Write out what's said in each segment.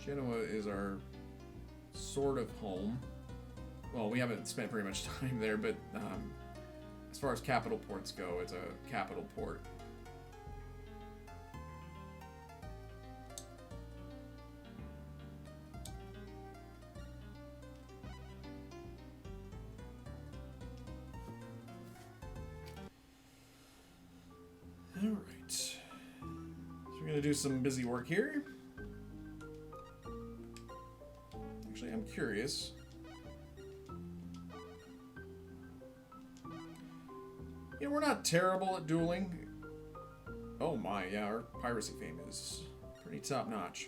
Genoa is our sort of home. Well, we haven't spent very much time there, but as far as capital ports go, it's a capital port. All right. So we're going to do some busy work here. Actually, I'm curious. Yeah, we're not terrible at dueling. Oh my, yeah, our piracy fame is pretty top notch.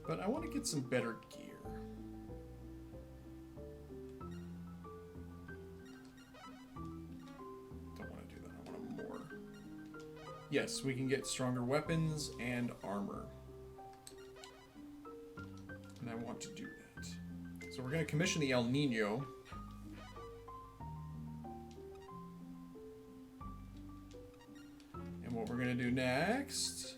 But I want to get some better gear. Don't want to do that, I want more. Yes, we can get stronger weapons and armor. And I want to do that. So we're going to commission the El Nino. And what we're going to do next...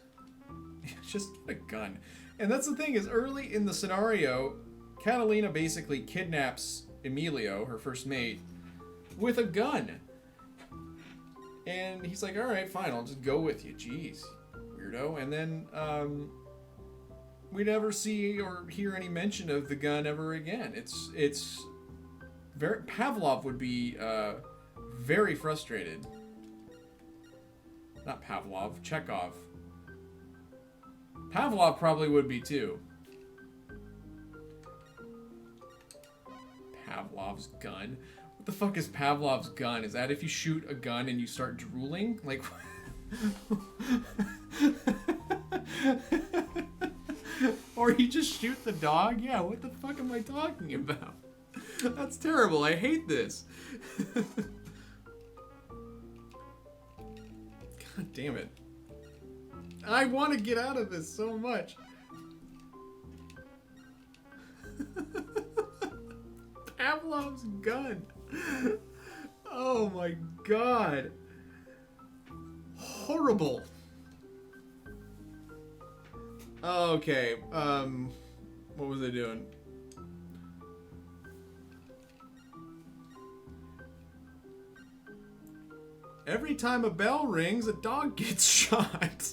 just get a gun. And that's the thing, is early in the scenario, Catalina basically kidnaps Emilio, her first mate, with a gun. And he's like, alright, fine, I'll just go with you. Jeez, weirdo. And then, we never see or hear any mention of the gun ever again. It's very... Pavlov would be very frustrated. Not Pavlov, Chekhov. Pavlov probably would be too. Pavlov's gun. What the fuck is Pavlov's gun? Is that if you shoot a gun and you start drooling? Like... Or you just shoot the dog? Yeah, what the fuck am I talking about? That's terrible. I hate this. God damn it. I want to get out of this so much. Pavlov's gun. Oh my god. Horrible. Okay, what was I doing? Every time a bell rings, a dog gets shot.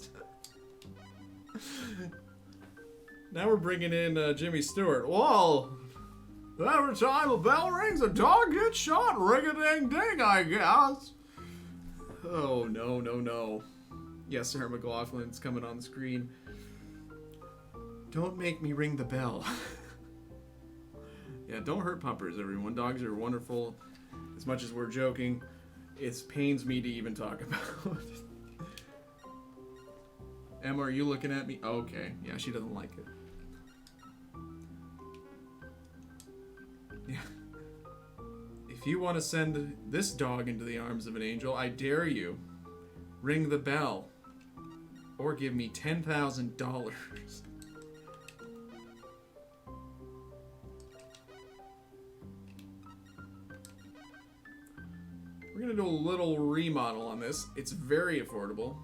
Now we're bringing in Jimmy Stewart. Well, every time a bell rings, a dog gets shot. Ring-a-ding-ding, I guess. Oh, no, no, no. Yes, Sarah McLaughlin's coming on the screen. Don't make me ring the bell. Yeah, don't hurt puppers, everyone. Dogs are wonderful. As much as we're joking, it pains me to even talk about it. Emma, are you looking at me? Okay. Yeah, she doesn't like it. Yeah. If you want to send this dog into the arms of an angel, I dare you. Ring the bell. Or give me $10,000. We're going to do a little remodel on this. It's very affordable.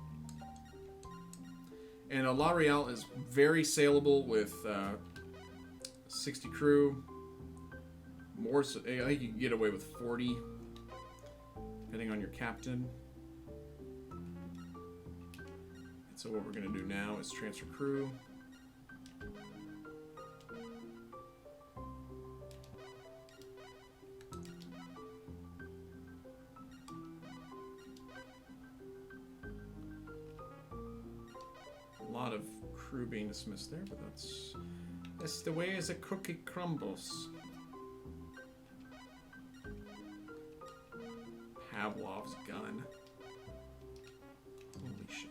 And a La Real is very saleable with 60 crew. More, so, I think you can get away with 40, depending on your captain. And so what we're going to do now is transfer crew. A lot of crew being dismissed there, but that's the way as a cookie crumbles. Pavlov's gun. Holy shit.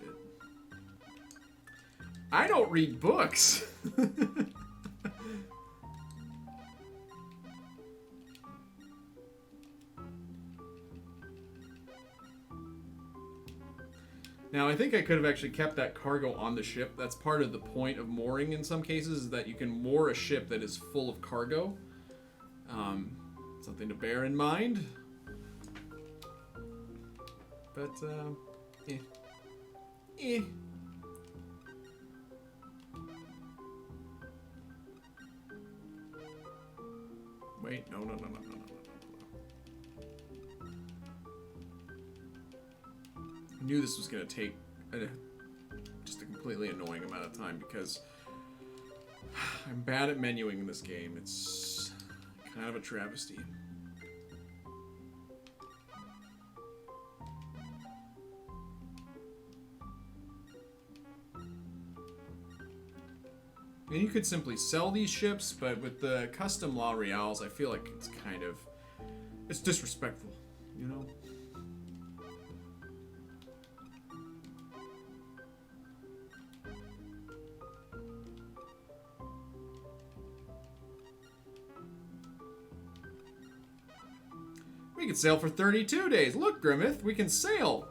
I don't read books. Now, I think I could have actually kept that cargo on the ship. That's part of the point of mooring in some cases, is that you can moor a ship that is full of cargo. Something to bear in mind. But, yeah. Eh. Wait, no. I knew this was going to take just a completely annoying amount of time because I'm bad at menuing in this game. It's kind of a travesty. And you could simply sell these ships, but with the custom La Reals, I feel like it's kind of... it's disrespectful, you know? We can sail for 32 days. Look, Grimmeth, we can sail.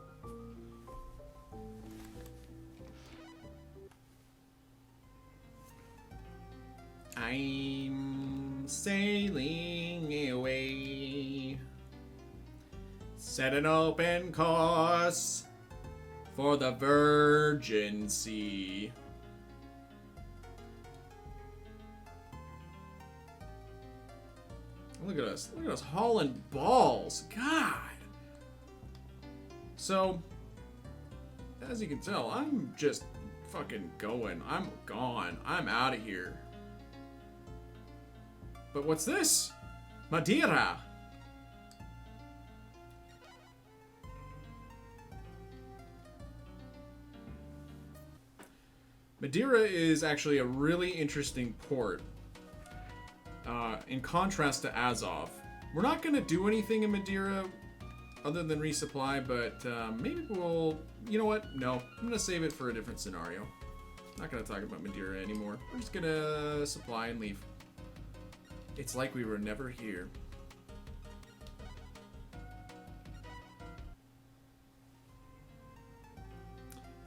I'm sailing away. Set an open course for the Virgin Sea. Look at us. Look at us hauling balls. God. So, as you can tell, I'm just fucking going. I'm gone. I'm out of here. But what's this? Madeira. Madeira is actually a really interesting port. In contrast to Azov. We're not going to do anything in Madeira other than resupply, but maybe we'll... you know what? No. I'm going to save it for a different scenario. Not going to talk about Madeira anymore. We're just going to supply and leave. It's like we were never here.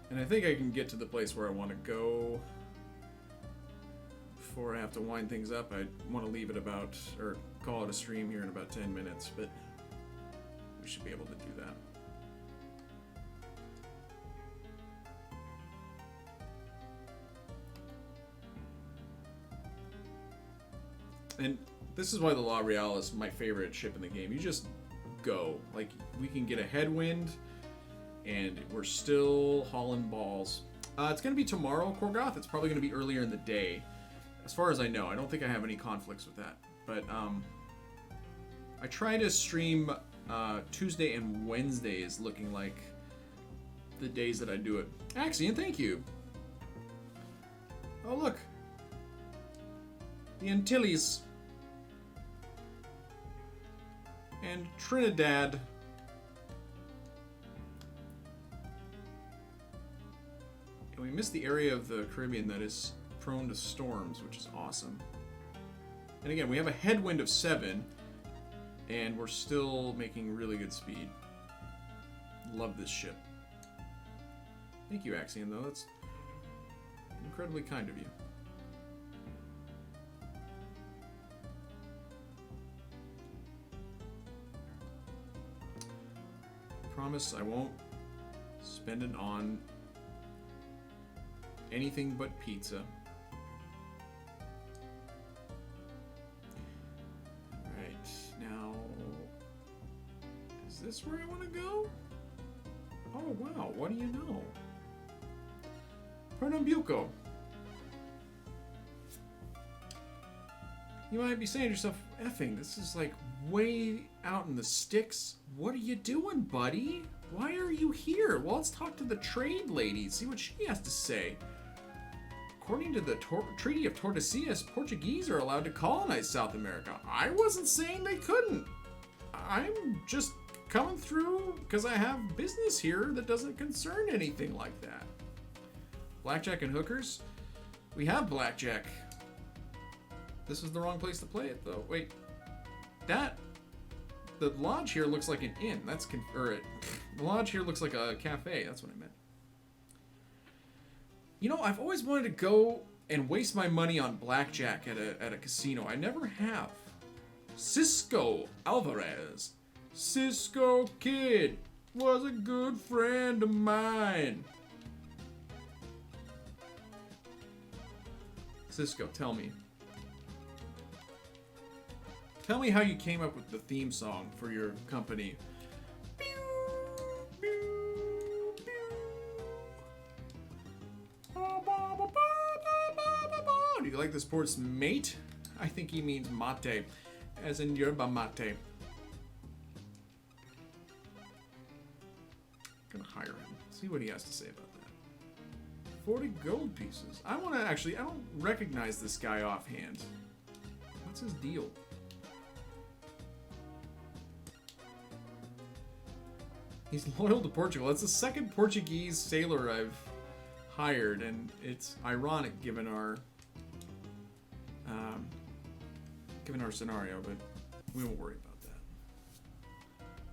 And I think I can get to the place where I want to go before I have to wind things up. I want to leave it about, or call it a stream here in about 10 minutes, but we should be able to do that. And this is why the La Real is my favorite ship in the game. You just go. Like, we can get a headwind, and we're still hauling balls. It's going to be tomorrow, Korgoth. It's probably going to be earlier in the day. As far as I know. I don't think I have any conflicts with that. But, I try to stream Tuesday and Wednesdays looking like the days that I do it. Axion, thank you. Oh, look. The Antilles. And Trinidad. And we missed the area of the Caribbean that is prone to storms, which is awesome. And again, we have a headwind of 7, and we're still making really good speed. Love this ship. Thank you, Axion, though. That's incredibly kind of you. Promise I won't spend it on anything but pizza. Alright, now... is this where I want to go? Oh wow, what do you know? Pernambuco. You might be saying to yourself, Effing, this is like way out in the sticks. What are you doing, buddy? Why are you here? Well, let's talk to the trade lady, see what she has to say. According to the Treaty of Tordesillas, Portuguese are allowed to colonize South America. I wasn't saying they couldn't. I'm just coming through because I have business here that doesn't concern anything like that. Blackjack and hookers? We have blackjack. This is the wrong place to play it, though. Wait. The lodge here looks like an inn. The lodge here looks like a cafe. That's what I meant. You know, I've always wanted to go and waste my money on blackjack at a casino. I never have. Cisco Alvarez. Cisco Kid was a good friend of mine. Cisco, tell me. Tell me how you came up with the theme song for your company. Do you like the sports, mate? I think he means mate, as in yerba mate. Gonna hire him. See what he has to say about that. 40 gold pieces. I want to actually. I don't recognize this guy offhand. What's his deal? He's loyal to Portugal. That's the second Portuguese sailor I've hired, and it's ironic given our scenario, but we won't worry about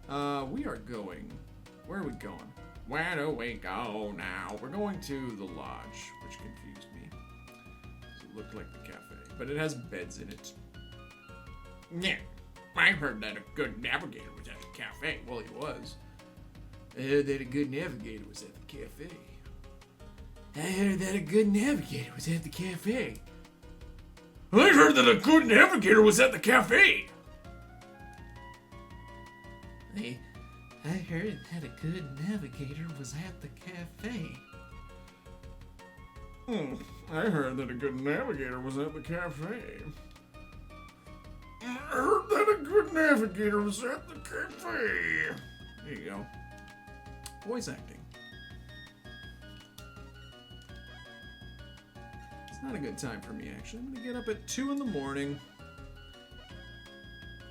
that. We are going. Where are we going? Where do we go now? We're going to the lodge, which confused me. It looked like the cafe, but it has beds in it. Yeah, I heard that a good navigator was at the cafe. Well, he was. I heard that a good navigator was at the cafe. I heard that a good navigator was at the cafe. I heard that a good navigator was at the cafe. I heard that a good navigator was at the cafe. I heard that a good navigator was at the cafe. I heard that a good navigator was at the cafe. There you go. Voice acting. It's not a good time for me, actually. I'm gonna get up at 2 in the morning.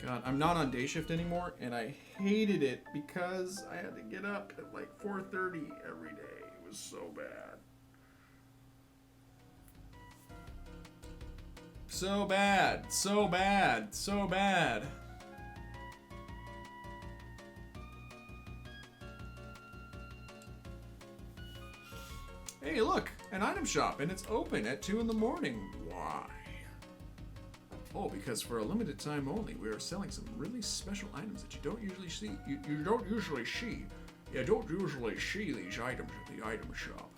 God, I'm not on day shift anymore, and I hated it because I had to get up at like 4:30 every day. It was so bad. So bad. So bad. So bad. Hey, look, an item shop, and it's open at 2 in the morning. Why? Oh, because for a limited time only, we are selling some really special items that you don't usually see. You don't usually see these items at the item shop.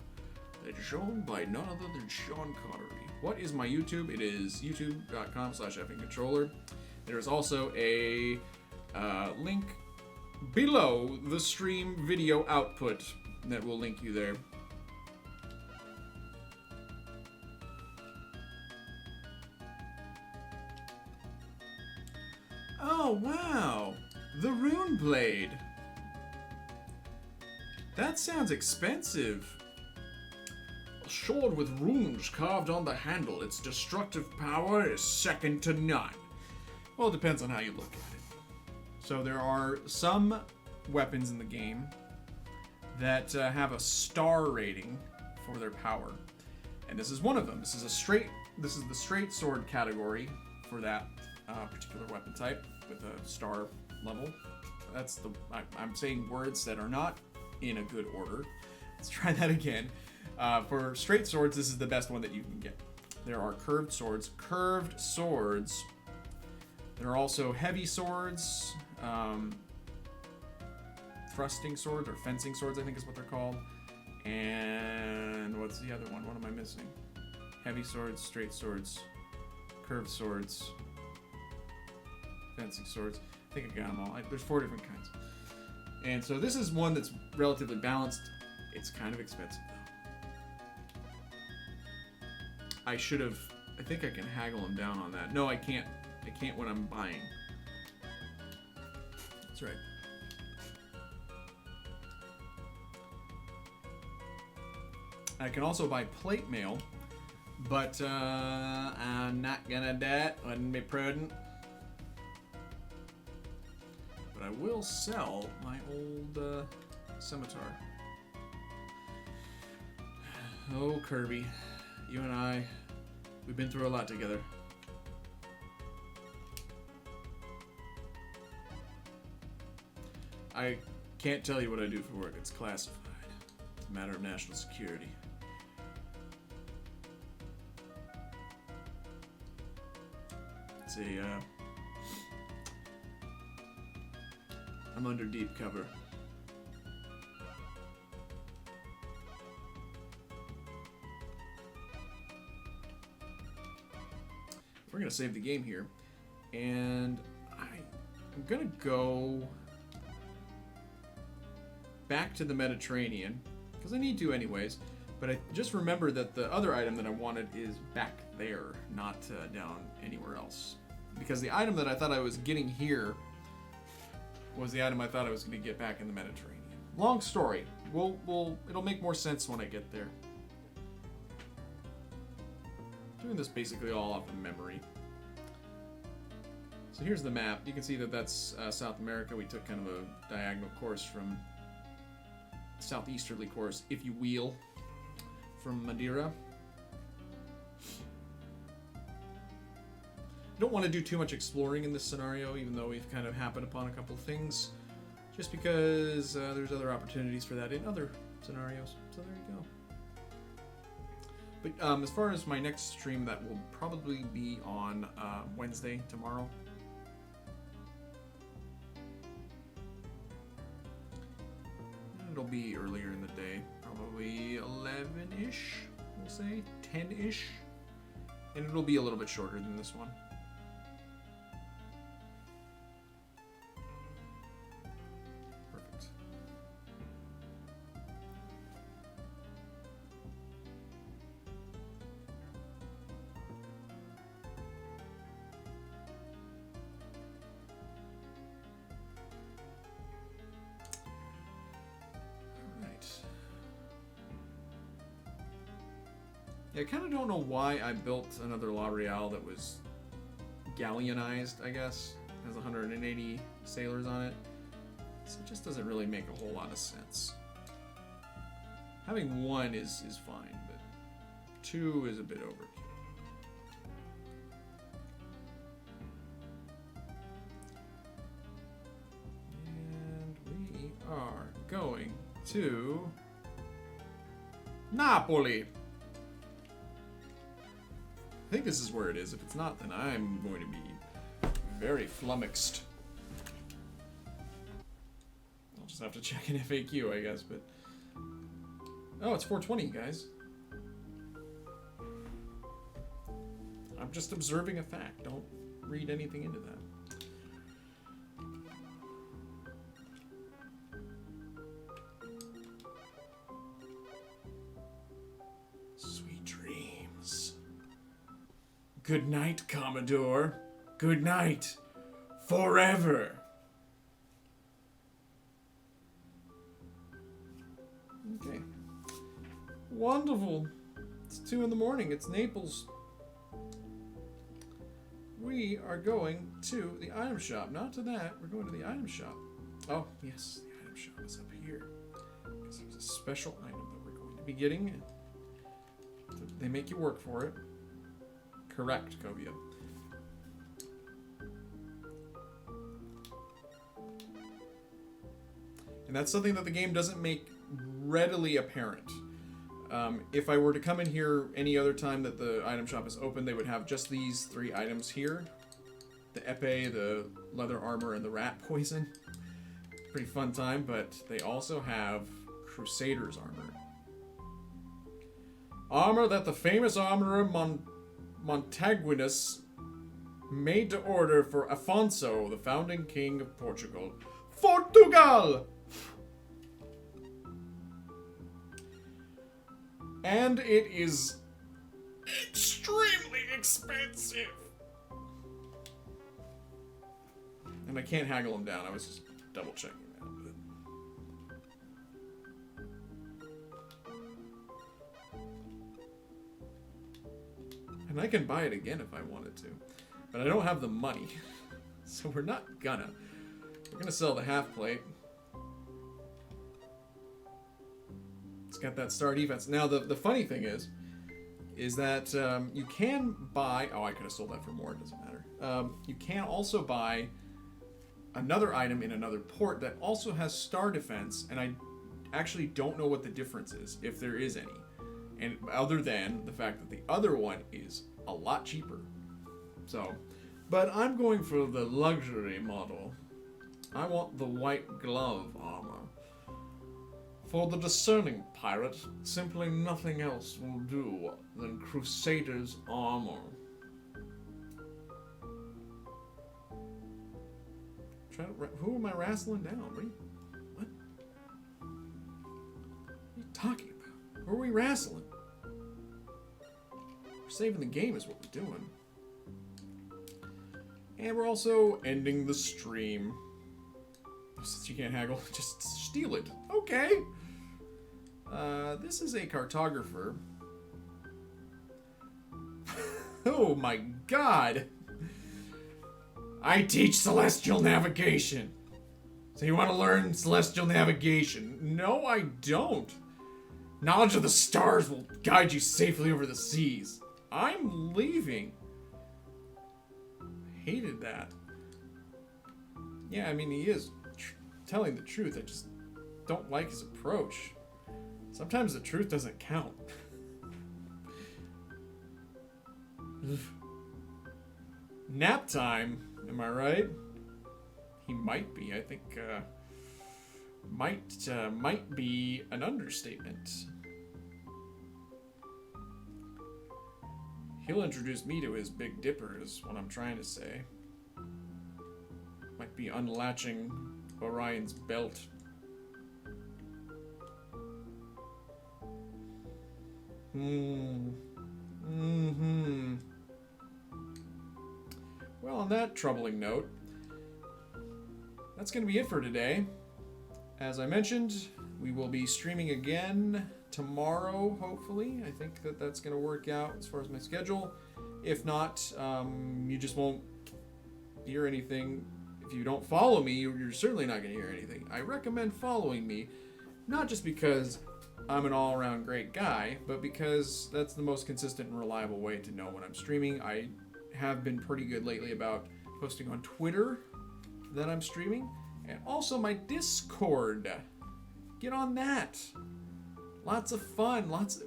It's shown by none other than Sean Connery. What is my YouTube? It is youtube.com/effingcontroller. There is also a link below the stream video output that will link you there. Oh, wow! The Rune Blade! That sounds expensive. A sword with runes carved on the handle. Its destructive power is second to none. Well, it depends on how you look at it. So there are some weapons in the game that have a star rating for their power. And this is one of them. This is the straight sword category for that particular weapon type with a star level. I'm saying words that are not in a good order. Let's try that again. For straight swords, this is the best one that you can get. There are curved swords. There are also heavy swords, thrusting swords or fencing swords, I think is what they're called. And what's the other one? What am I missing? Heavy swords, straight swords, curved swords, fencing swords. I think I got them all. There's 4 different kinds. And so this is one that's relatively balanced. It's kind of expensive though. I think I can haggle them down on that. No, I can't. I can't when I'm buying. That's right. I can also buy plate mail, but I'm not gonna do that. Wouldn't be prudent. But I will sell my old scimitar. Oh, Kirby. You and I, we've been through a lot together. I can't tell you what I do for work. It's classified. It's a matter of national security. See, I'm under deep cover. we're going to save the game here. And I'm going to go back to the Mediterranean, because I need to anyways. But I just remember that the other item that I wanted is back there, not down anywhere else. Because the item that I thought I was getting here was the item I thought I was going to get back in the Mediterranean. Long story. It'll make more sense when I get there. Doing this basically all off of memory. So here's the map. You can see that that's South America. We took kind of a diagonal course from southeasterly course, if you will, from Madeira. Don't want to do too much exploring in this scenario, even though we've kind of happened upon a couple of things, just because there's other opportunities for that in other scenarios. So there you go. But as far as my next stream, that will probably be on Wednesday, tomorrow. It'll be earlier in the day, probably 11-ish, we'll say, 10-ish. And it'll be a little bit shorter than this one. Perfect. Yeah, I kind of don't know why I built another La Real that was galleonized, I guess. It has 180 sailors on it. So it just doesn't really make a whole lot of sense. Having one is fine, but two is a bit overkill. And we are going to Napoli. I think this is where it is. If it's not, then I'm going to be very flummoxed. I'll just have to check an FAQ, I guess, but... Oh, it's 420, guys. I'm just observing a fact. Don't read anything into that. Good night, Commodore. Good night. Forever. Okay. Wonderful. It's 2 in the morning. It's Naples. We are going to the item shop. Not to that. We're going to the item shop. Oh, yes. The item shop is up here. Because there's a special item that we're going to be getting. They make you work for it. Correct, Kovia. And that's something that the game doesn't make readily apparent. If I were to come in here any other time that the item shop is open, they would have just these 3 items here. The epee, the leather armor, and the rat poison. Pretty fun time, but they also have Crusader's armor. Armor that the famous armorer Montaguinus made to order for Afonso, the founding king of Portugal. Portugal! And it is extremely expensive. And I can't haggle them down. I was just double checking that. And I can buy it again if I wanted to. But I don't have the money. So we're not gonna. We're gonna sell the half plate. It's got that star defense. Now the funny thing is that you can buy... Oh, I could have sold that for more. It doesn't matter. You can also buy another item in another port that also has star defense. And I actually don't know what the difference is, if there is any. And other than the fact that the other one is a lot cheaper. So, but I'm going for the luxury model. I want the white glove armor. For the discerning pirate, simply nothing else will do than Crusader's armor. Who am I wrestling down? What are you talking about? Who are we wrestling? We're saving the game is what we're doing. And we're also ending the stream. Since you can't haggle, just steal it. Okay. This is a cartographer. Oh my god. I teach celestial navigation. So you want to learn celestial navigation? No, I don't. Knowledge of the stars will guide you safely over the seas. I'm leaving. Hated that. Yeah, I mean, he is telling the truth. I just don't like his approach. Sometimes the truth doesn't count. Nap time, am I right? He might be. I think might be an understatement. He'll introduce me to his Big Dipper is what I'm trying to say. Might be unlatching Orion's belt. Well, on that troubling note, that's going to be it for today. As I mentioned, we will be streaming again tomorrow, hopefully. I think that that's going to work out as far as my schedule. If not, you just won't hear anything. If you don't follow me, you're certainly not going to hear anything. I recommend following me, not just because I'm an all-around great guy, but because that's the most consistent and reliable way to know when I'm streaming. I have been pretty good lately about posting on Twitter that I'm streaming, and also my Discord. Get on that. Lots of fun, lots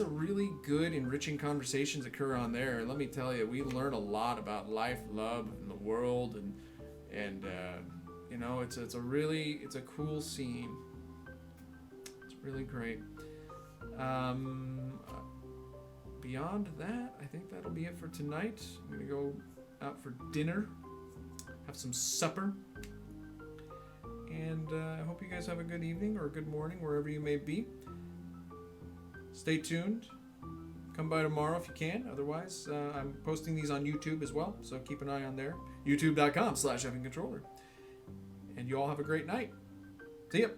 of really good, enriching conversations occur on there. And let me tell you, we learn a lot about life, love, and the world, and you know, it's a cool scene. It's really great. Beyond that, I think that'll be it for tonight. I'm gonna go out for dinner, have some supper, and I hope you guys have a good evening or a good morning wherever you may be. Stay tuned. Come by tomorrow if you can. Otherwise, I'm posting these on YouTube as well, so keep an eye on there. YouTube.com/EffingController. And you all have a great night. See ya.